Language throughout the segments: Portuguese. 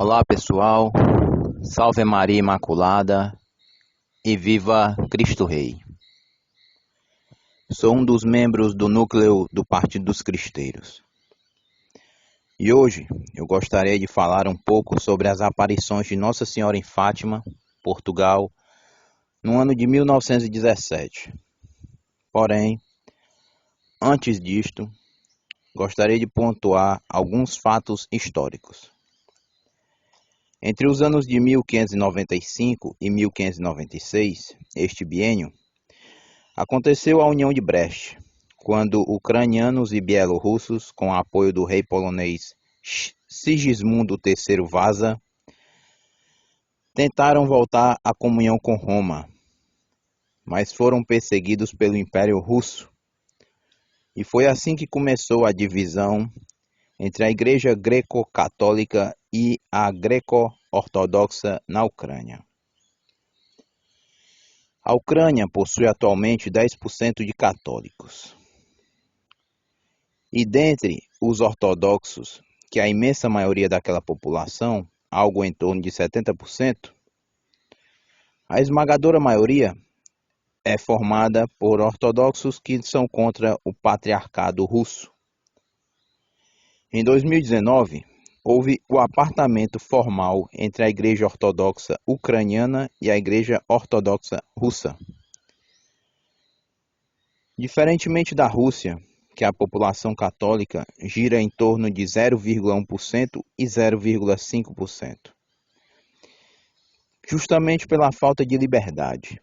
Olá pessoal, salve Maria Imaculada e viva Cristo Rei. Sou um dos membros do núcleo do Partido dos Cristeiros. E hoje eu gostaria de falar um pouco sobre as aparições de Nossa Senhora em Fátima, Portugal, no ano de 1917. Porém, antes disto, gostaria de pontuar alguns fatos históricos. Entre os anos de 1595 e 1596, este biênio, aconteceu a União de Brest, quando ucranianos e bielorrussos, com apoio do rei polonês Sigismundo III Vasa, tentaram voltar à comunhão com Roma, mas foram perseguidos pelo Império Russo. E foi assim que começou a divisão entre a Igreja Greco-Católica e a Greco-Ortodoxa na Ucrânia. A Ucrânia possui atualmente 10% de católicos. E dentre os ortodoxos, que é a imensa maioria daquela população, algo em torno de 70%, a esmagadora maioria é formada por ortodoxos que são contra o patriarcado russo. Em 2019, houve o apartamento formal entre a Igreja Ortodoxa Ucraniana e a Igreja Ortodoxa Russa. Diferentemente da Rússia, que a população católica gira em torno de 0,1% e 0,5%, justamente pela falta de liberdade.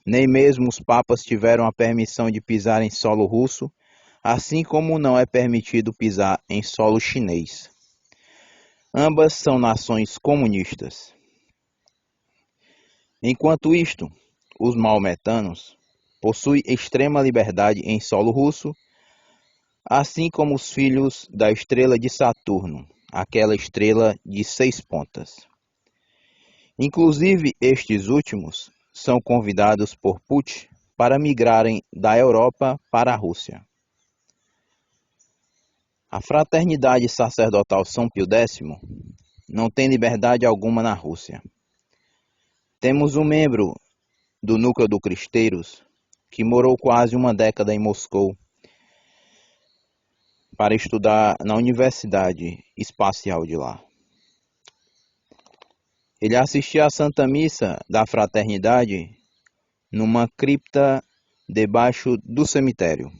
Nem mesmo os papas tiveram a permissão de pisar em solo russo, assim como não é permitido pisar em solo chinês. Ambas são nações comunistas. Enquanto isto, os maometanos possuem extrema liberdade em solo russo, assim como os filhos da estrela de Saturno, aquela estrela de 6 pontas. Inclusive, estes últimos são convidados por Putin para migrarem da Europa para a Rússia. A fraternidade sacerdotal São Pio X não tem liberdade alguma na Rússia. Temos um membro do núcleo do Cristeiros que morou quase uma década em Moscou para estudar na Universidade Espacial de lá. Ele assistia à Santa Missa da Fraternidade numa cripta debaixo do cemitério.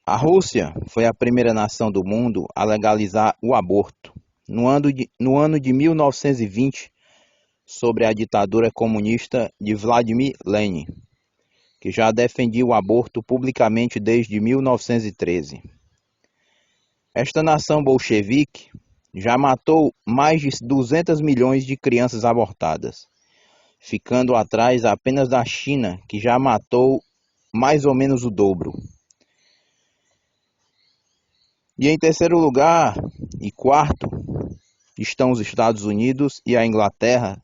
A Rússia foi a primeira nação do mundo a legalizar o aborto no ano de 1920, sobre a ditadura comunista de Vladimir Lenin, que já defendia o aborto publicamente desde 1913. Esta nação bolchevique já matou mais de 200 milhões de crianças abortadas, ficando atrás apenas da China, que já matou mais ou menos o dobro. E em terceiro lugar e quarto estão os Estados Unidos e a Inglaterra,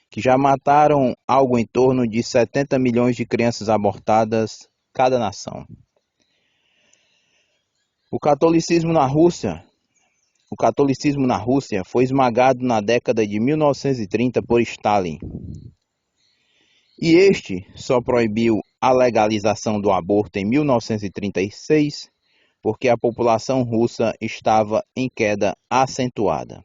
que já mataram algo em torno de 70 milhões de crianças abortadas cada nação. O catolicismo na Rússia foi esmagado na década de 1930 por Stalin. E este só proibiu a legalização do aborto em 1936, porque a população russa estava em queda acentuada.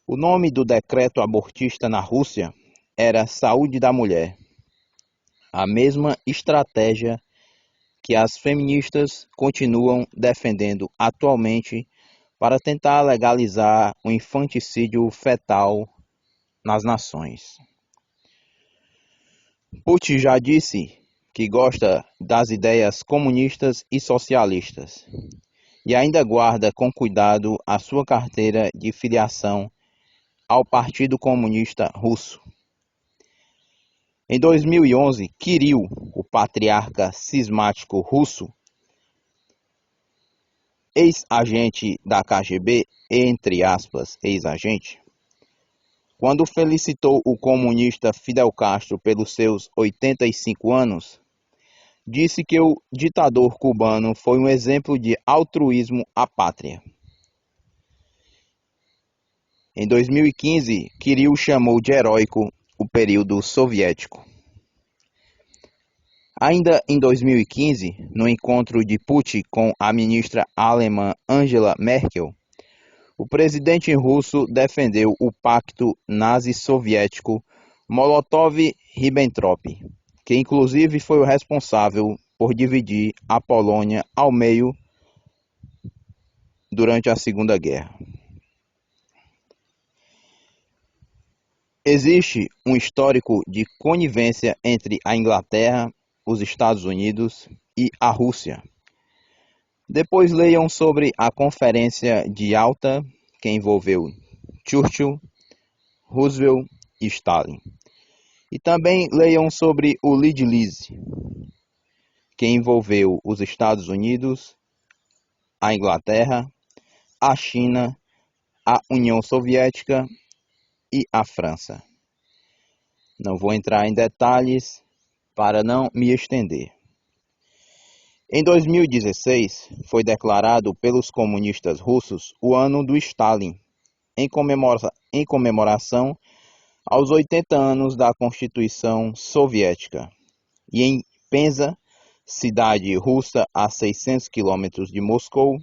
O nome do decreto abortista na Rússia era Saúde da Mulher, a mesma estratégia que as feministas continuam defendendo atualmente para tentar legalizar o infanticídio fetal nas nações. Putin já disse que gosta das ideias comunistas e socialistas e ainda guarda com cuidado a sua carteira de filiação ao Partido Comunista Russo. Em 2011, Kirill, o patriarca cismático russo, ex-agente da KGB, entre aspas, ex-agente, quando felicitou o comunista Fidel Castro pelos seus 85 anos, disse que o ditador cubano foi um exemplo de altruísmo à pátria. Em 2015, Kirill chamou de heróico o período soviético. Ainda em 2015, no encontro de Putin com a ministra alemã Angela Merkel, o presidente russo defendeu o pacto nazi-soviético Molotov-Ribbentrop, que inclusive foi o responsável por dividir a Polônia ao meio durante a Segunda Guerra. Existe um histórico de conivência entre a Inglaterra, os Estados Unidos e a Rússia. Depois leiam sobre a Conferência de Yalta, que envolveu Churchill, Roosevelt e Stalin. E também leiam sobre o Lead-Lease, que envolveu os Estados Unidos, a Inglaterra, a China, a União Soviética e a França. Não vou entrar em detalhes para não me estender. Em 2016, foi declarado pelos comunistas russos o ano do Stalin, em comemoração aos 80 anos da Constituição Soviética. E em Penza, cidade russa a 600 quilômetros de Moscou,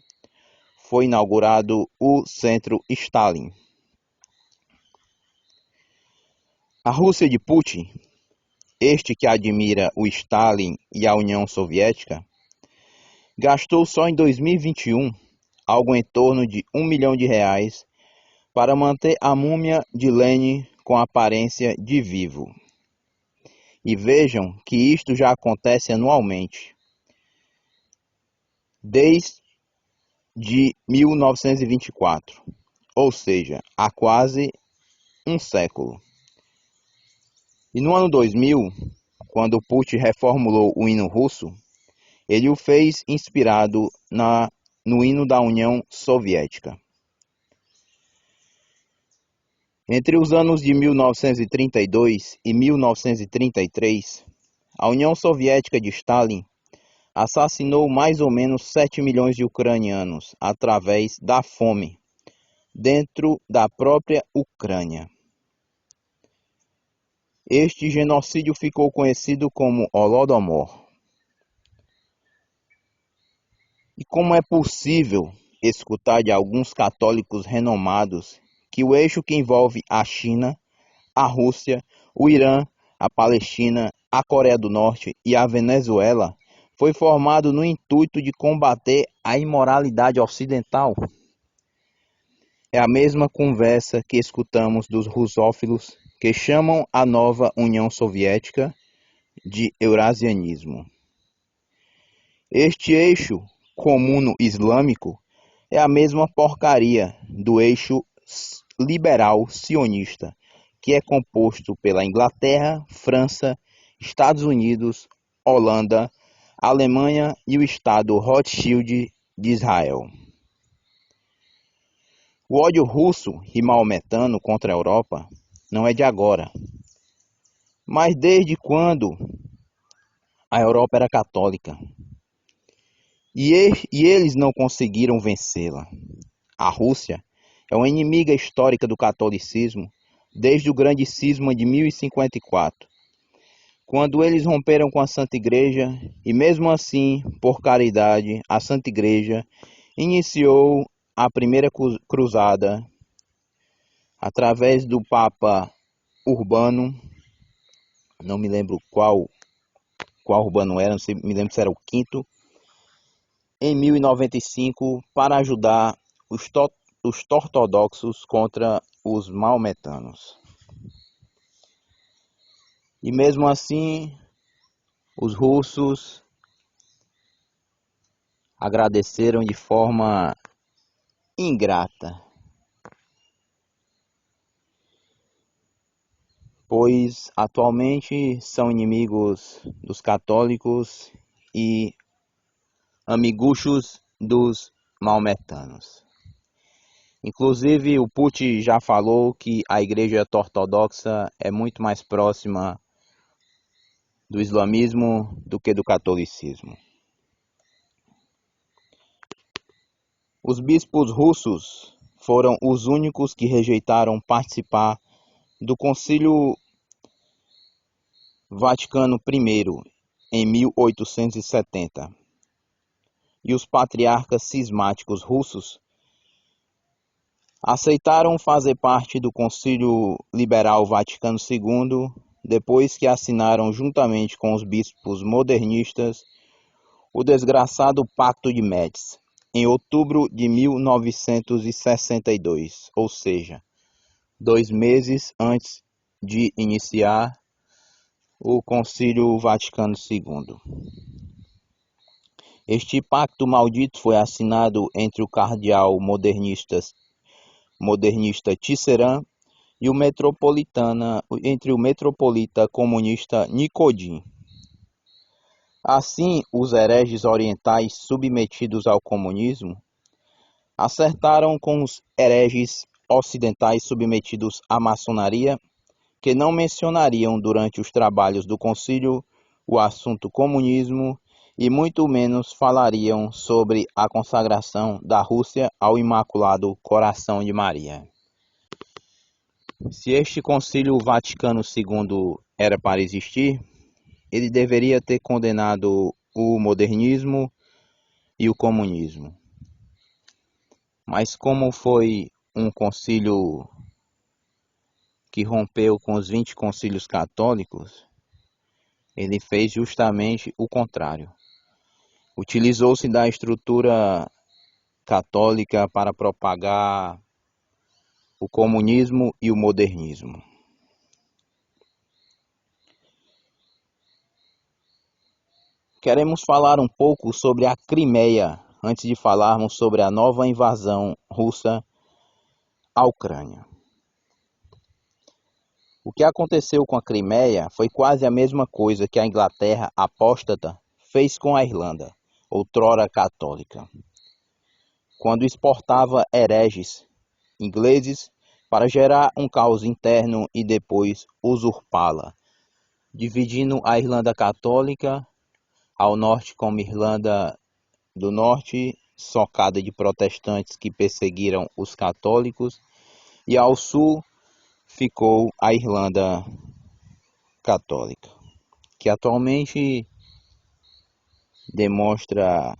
foi inaugurado o Centro Stalin. A Rússia de Putin, este que admira o Stalin e a União Soviética, gastou só em 2021 algo em torno de R$ 1 milhão para manter a múmia de Lenin com aparência de vivo. E vejam que isto já acontece anualmente, desde 1924, ou seja, há quase um século. E no ano 2000, quando Putin reformulou o hino russo, ele o fez inspirado no hino da União Soviética. Entre os anos de 1932 e 1933, a União Soviética de Stalin assassinou mais ou menos 7 milhões de ucranianos através da fome, dentro da própria Ucrânia. Este genocídio ficou conhecido como Holodomor. E como é possível escutar de alguns católicos renomados que o eixo que envolve a China, a Rússia, o Irã, a Palestina, a Coreia do Norte e a Venezuela foi formado no intuito de combater a imoralidade ocidental? É a mesma conversa que escutamos dos rusófilos que chamam a nova União Soviética de eurasianismo. Este eixo comuno-islâmico é a mesma porcaria do eixo liberal sionista, que é composto pela Inglaterra, França, Estados Unidos, Holanda, Alemanha e o Estado Rothschild de Israel. O ódio russo e maometano contra a Europa não é de agora, mas desde quando a Europa era católica. E eles não conseguiram vencê-la. A Rússia é uma inimiga histórica do catolicismo desde o grande cisma de 1054, quando eles romperam com a Santa Igreja e mesmo assim, por caridade, a Santa Igreja iniciou a primeira cruzada através do Papa Urbano, não me lembro qual Urbano era, não me lembro se era o quinto, em 1095 para ajudar os ortodoxos contra os maometanos. E mesmo assim, os russos agradeceram de forma ingrata, pois atualmente são inimigos dos católicos e amiguchos dos maometanos. Inclusive, o Putin já falou que a Igreja Ortodoxa é muito mais próxima do islamismo do que do catolicismo. Os bispos russos foram os únicos que rejeitaram participar do Concílio Vaticano I em 1870. E os patriarcas cismáticos russos aceitaram fazer parte do Concílio Liberal Vaticano II depois que assinaram juntamente com os bispos modernistas o desgraçado Pacto de Médici, em outubro de 1962, ou seja, 2 meses antes de iniciar o Concílio Vaticano II. Este pacto maldito foi assinado entre o cardeal modernista Tisserand e entre o metropolita comunista Nikodin. Assim, os hereges orientais submetidos ao comunismo acertaram com os hereges ocidentais submetidos à maçonaria, que não mencionariam durante os trabalhos do concílio o assunto comunismo e muito menos falariam sobre a consagração da Rússia ao Imaculado Coração de Maria. Se este concílio Vaticano II era para existir, ele deveria ter condenado o modernismo e o comunismo. Mas como foi um concílio que rompeu com os 20 concílios católicos, ele fez justamente o contrário. Utilizou-se da estrutura católica para propagar o comunismo e o modernismo. Queremos falar um pouco sobre a Crimeia, antes de falarmos sobre a nova invasão russa à Ucrânia. O que aconteceu com a Crimeia foi quase a mesma coisa que a Inglaterra apóstata fez com a Irlanda, outrora católica, quando exportava hereges ingleses para gerar um caos interno e depois usurpá-la, dividindo a Irlanda católica ao norte como Irlanda do Norte, socada de protestantes que perseguiram os católicos, e ao sul ficou a Irlanda católica, que atualmente demonstra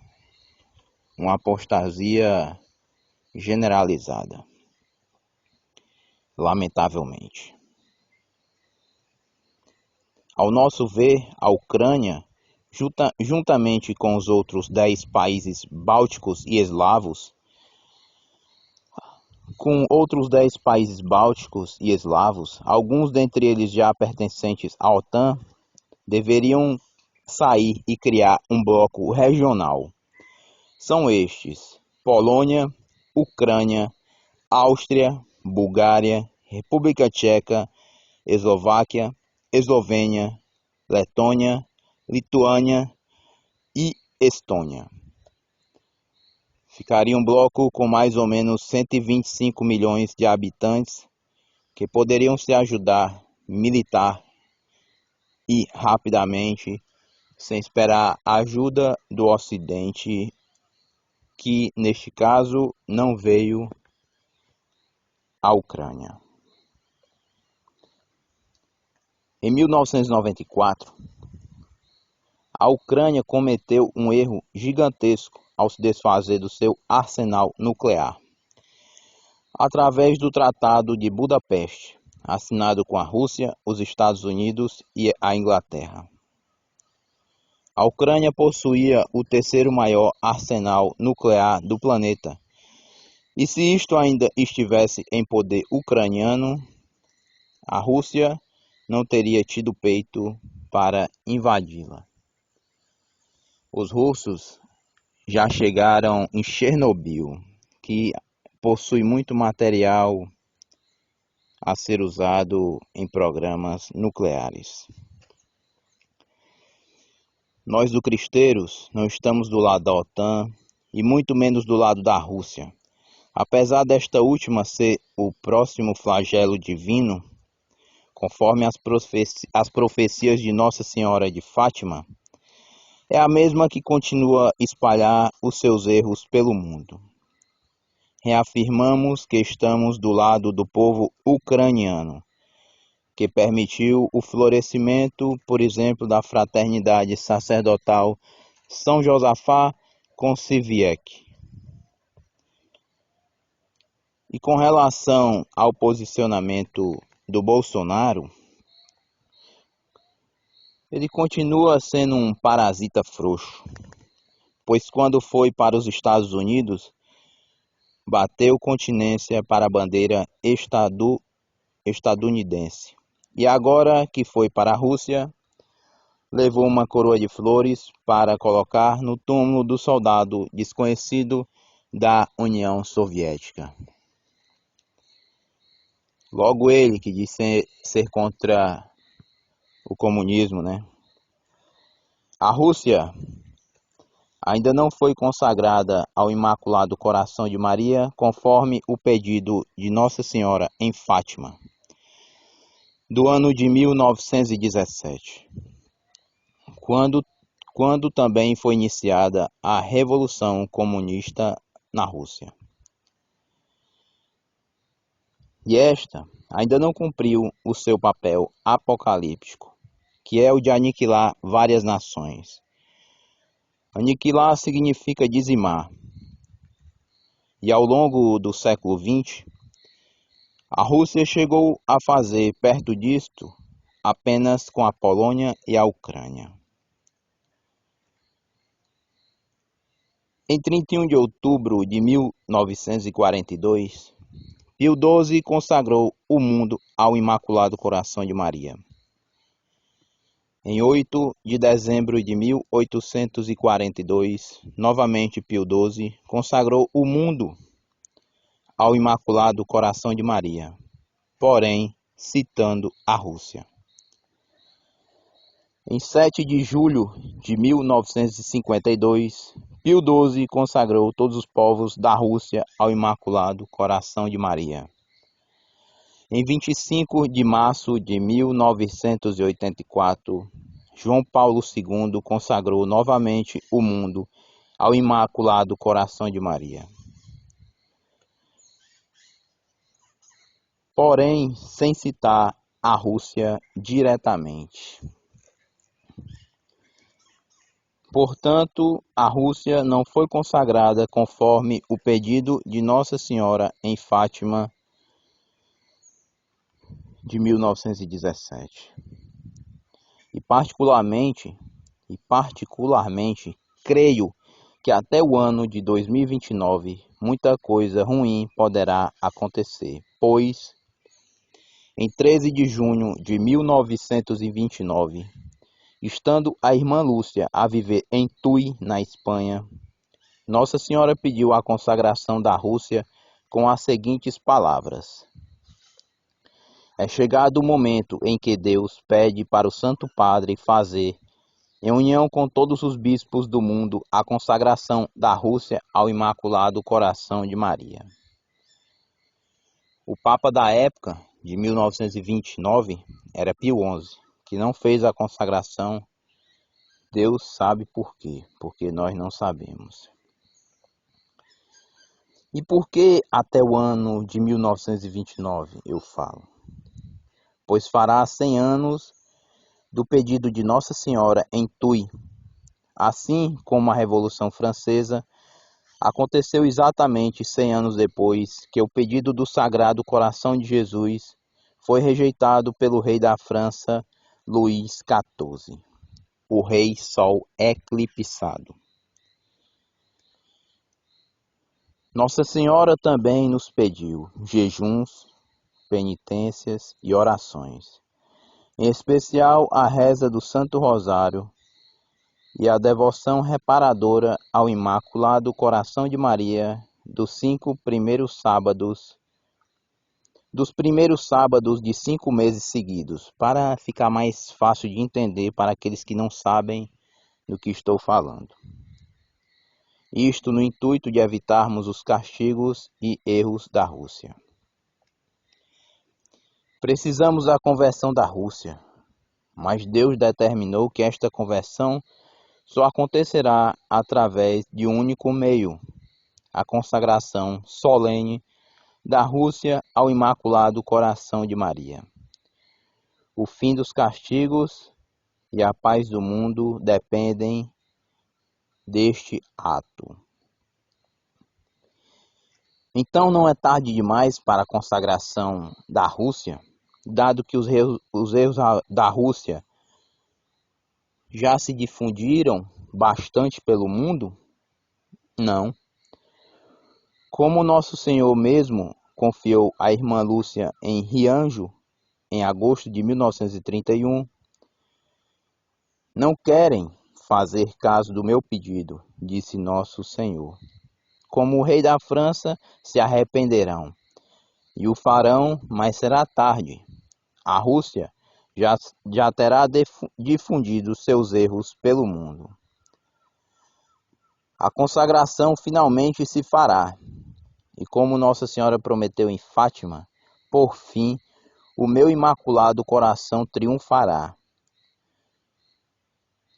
uma apostasia generalizada, lamentavelmente. Ao nosso ver, a Ucrânia, juntamente com os outros 10 países bálticos e eslavos, alguns dentre eles já pertencentes à OTAN, deveriam sair e criar um bloco regional. São estes: Polônia, Ucrânia, Áustria, Bulgária, República Tcheca, Eslováquia, Eslovênia, Letônia, Lituânia e Estônia. Ficaria um bloco com mais ou menos 125 milhões de habitantes que poderiam se ajudar militar e rapidamente, sem esperar a ajuda do Ocidente, que neste caso não veio à Ucrânia. Em 1994, a Ucrânia cometeu um erro gigantesco ao se desfazer do seu arsenal nuclear, através do Tratado de Budapeste, assinado com a Rússia, os Estados Unidos e a Inglaterra. A Ucrânia possuía o terceiro maior arsenal nuclear do planeta, e se isto ainda estivesse em poder ucraniano, a Rússia não teria tido peito para invadi-la. Os russos já chegaram em Chernobyl, que possui muito material a ser usado em programas nucleares. Nós do Cristeiros não estamos do lado da OTAN e muito menos do lado da Rússia. Apesar desta última ser o próximo flagelo divino, conforme as profecias de Nossa Senhora de Fátima, é a mesma que continua a espalhar os seus erros pelo mundo. reafirmamos que estamos do lado do povo ucraniano, que permitiu o florescimento, por exemplo, da fraternidade sacerdotal São Josafá Konciwiecki. E com relação ao posicionamento do Bolsonaro, ele continua sendo um parasita frouxo, pois quando foi para os Estados Unidos, bateu continência para a bandeira estadunidense. E agora que foi para a Rússia, levou uma coroa de flores para colocar no túmulo do soldado desconhecido da União Soviética. Logo ele que disse ser contra o comunismo, né? A Rússia ainda não foi consagrada ao Imaculado Coração de Maria, conforme o pedido de Nossa Senhora em Fátima, do ano de 1917, quando também foi iniciada a Revolução Comunista na Rússia. E esta ainda não cumpriu o seu papel apocalíptico, que é o de aniquilar várias nações. Aniquilar significa dizimar. E ao longo do século XX, a Rússia chegou a fazer perto disto apenas com a Polônia e a Ucrânia. Em 31 de outubro de 1942, Pio XII consagrou o mundo ao Imaculado Coração de Maria. Em 8 de dezembro de 1842, novamente Pio XII consagrou o mundo ao Imaculado Coração de Maria, porém citando a Rússia. Em 7 de julho de 1952, Pio XII consagrou todos os povos da Rússia ao Imaculado Coração de Maria. Em 25 de março de 1984, João Paulo II consagrou novamente o mundo ao Imaculado Coração de Maria. Porém, sem citar a Rússia diretamente. Portanto, a Rússia não foi consagrada conforme o pedido de Nossa Senhora em Fátima de 1917. E particularmente, creio que até o ano de 2029 muita coisa ruim poderá acontecer, pois em 13 de junho de 1929, estando a irmã Lúcia a viver em Tui, na Espanha, Nossa Senhora pediu a consagração da Rússia com as seguintes palavras: é chegado o momento em que Deus pede para o Santo Padre fazer, em união com todos os bispos do mundo, a consagração da Rússia ao Imaculado Coração de Maria. O Papa da época, de 1929, era Pio XI, que não fez a consagração. Deus sabe por quê, porque nós não sabemos. E por que até o ano de 1929, eu falo? Pois fará 100 anos do pedido de Nossa Senhora em Tui. Assim como a Revolução Francesa, aconteceu exatamente 100 anos depois que o pedido do Sagrado Coração de Jesus foi rejeitado pelo rei da França, Luís XIV, o rei Sol eclipsado. Nossa Senhora também nos pediu jejuns, penitências e orações, em especial a reza do Santo Rosário e a devoção reparadora ao Imaculado Coração de Maria dos primeiros sábados de 5 meses seguidos, para ficar mais fácil de entender para aqueles que não sabem do que estou falando. Isto no intuito de evitarmos os castigos e erros da Rússia. Precisamos da conversão da Rússia, mas Deus determinou que esta conversão só acontecerá através de um único meio, a consagração solene da Rússia ao Imaculado Coração de Maria. O fim dos castigos e a paz do mundo dependem deste ato. Então não é tarde demais para a consagração da Rússia, dado que os erros da Rússia já se difundiram bastante pelo mundo? Não. Como Nosso Senhor mesmo confiou à irmã Lúcia em Rianjo, em agosto de 1931, não querem fazer caso do meu pedido, disse Nosso Senhor. Como o rei da França, se arrependerão, e o farão, mas será tarde. A Rússia já terá difundido seus erros pelo mundo. A consagração finalmente se fará, e como Nossa Senhora prometeu em Fátima, por fim, o meu Imaculado Coração triunfará.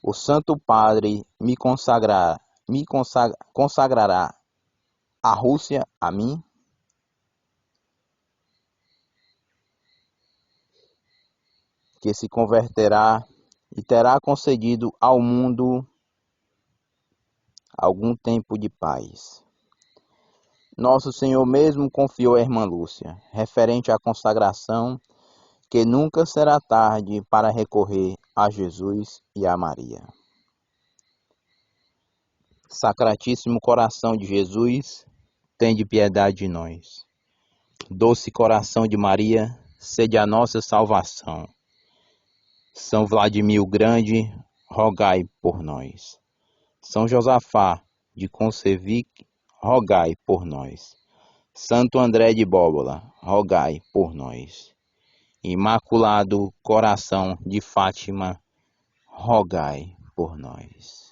O Santo Padre me consagrará a Rússia a mim? Que se converterá e terá concedido ao mundo algum tempo de paz. Nosso Senhor mesmo confiou à irmã Lúcia, referente à consagração, que nunca será tarde para recorrer a Jesus e a Maria. Sacratíssimo Coração de Jesus, tende piedade de nós. Doce Coração de Maria, sede a nossa salvação. São Vladimir o Grande, rogai por nós. São Josafá de Concevic, rogai por nós. Santo André de Bóbola, rogai por nós. Imaculado Coração de Fátima, rogai por nós.